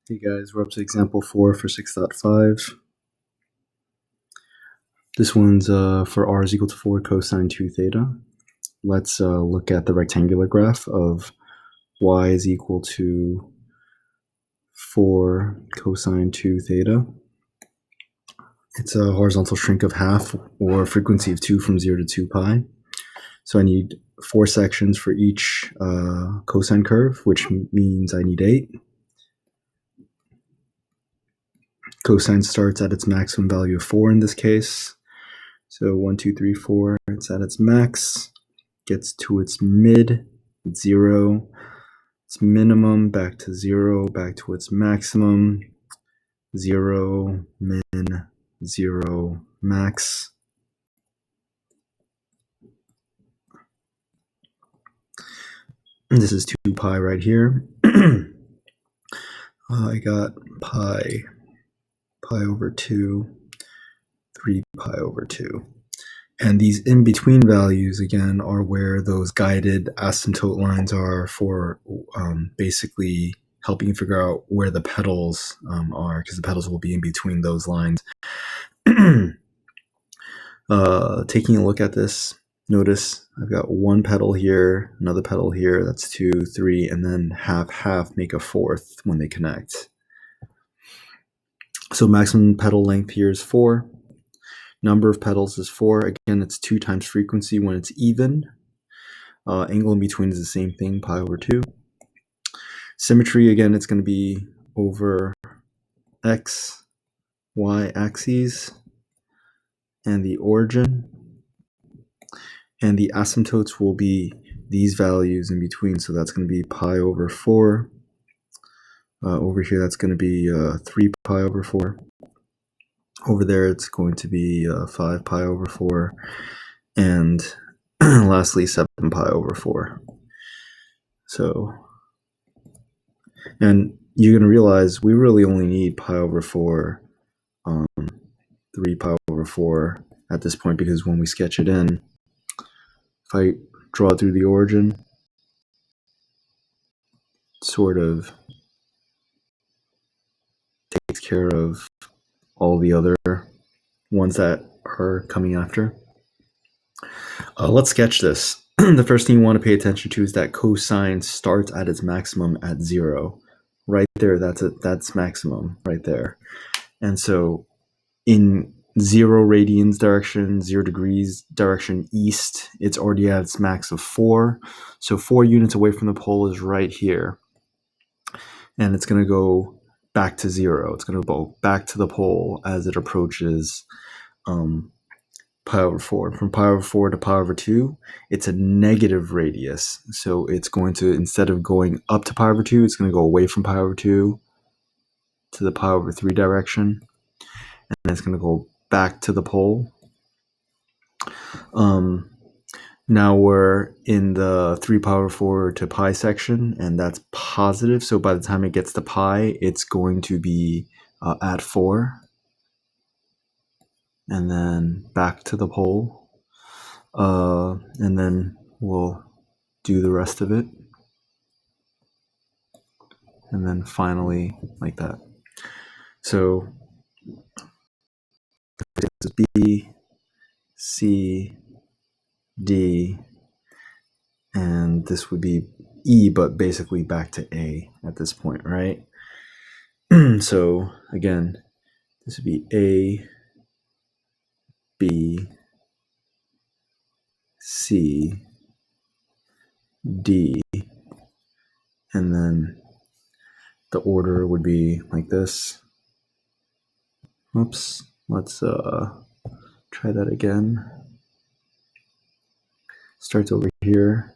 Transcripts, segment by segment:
Hey guys, we're up to example 4 for 6.5. This one's for r is equal to 4 cosine 2 theta. Let's look at the rectangular graph of y is equal to 4 cosine 2 theta. It's a horizontal shrink of half, or frequency of 2 from 0 to 2 pi. So I need 4 sections for each cosine curve, which means I need 8. Cosine starts at its maximum value of 4 in this case. So 1, 2, 3, 4, it's at its max, gets to its mid, 0, its minimum, back to 0, back to its maximum, 0, min, 0, max. And this is 2 pi right here. I got pi over 2, 3 pi over 2. And these in-between values, again, are where those guided asymptote lines are for basically helping you figure out where the pedals are, because the pedals will be in between those lines. Taking a look at this, notice I've got one pedal here, another pedal here, that's 2, 3, and then half make a fourth when they connect. So maximum pedal length here is 4. Number of pedals is 4. Again, it's 2 times frequency when it's even. Angle in between is the same thing, pi over 2. Symmetry, again, it's going to be over x, y axes, and the origin. And the asymptotes will be these values in between. So that's going to be pi over 4. Over here, that's going to be 3 pi over 4. Over there, it's going to be 5 pi over 4. And lastly, 7 pi over 4. So, and you're going to realize we really only need pi over 4, 3 pi over 4 at this point, because when we sketch it in, if I draw it through the origin, sort of takes care of all the other ones that are coming after. Let's sketch this. The first thing you want to pay attention to is that cosine starts at its maximum at 0. Right there, that's maximum right there. And so in 0 radians direction, 0 degrees direction east, it's already at its max of 4. So 4 units away from the pole is right here. And it's going to go back to 0. It's going to go back to the pole as it approaches pi over 4. From pi over 4 to pi over 2, it's a negative radius. So it's going to, instead of going up to pi over 2, it's going to go away from pi over 2 to the pi over 3 direction. And then it's going to go back to the pole. Now we're in the 3 pi over 4 to pi section, and that's positive. So by the time it gets to pi, it's going to be at 4. And then back to the pole. And then we'll do the rest of it. And then finally, like that. So this is B, C, D, and this would be E, but basically back to A at this point, right? So again, this would be A, B, C, D, and then the order would be like this. Oops, let's try that again. Starts over here.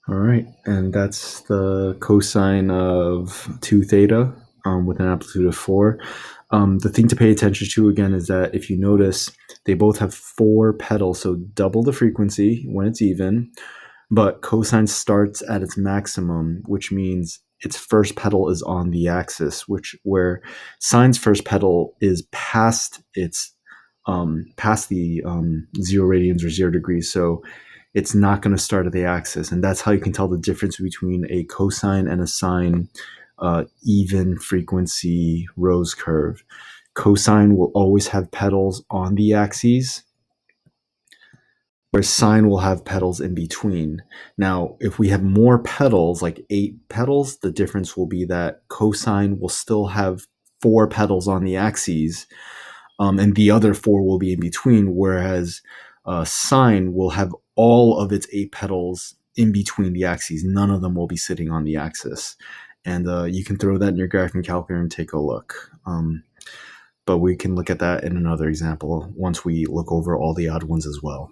All right, and that's the cosine of 2 theta with an amplitude of 4. The thing to pay attention to again is that if you notice, they both have 4 pedals, so double the frequency when it's even, but cosine starts at its maximum, which means its first pedal is on the axis, where sine's first pedal is past its past the 0 radians or 0 degrees. So it's not going to start at the axis. And that's how you can tell the difference between a cosine and a sine even frequency rose curve. Cosine will always have petals on the axes, whereas sine will have petals in between. Now, if we have more petals, like 8 petals, the difference will be that cosine will still have 4 petals on the axes, and the other 4 will be in between, whereas sine will have all of its 8 petals in between the axes. None of them will be sitting on the axis. And you can throw that in your graphing calculator and take a look. But we can look at that in another example once we look over all the odd ones as well.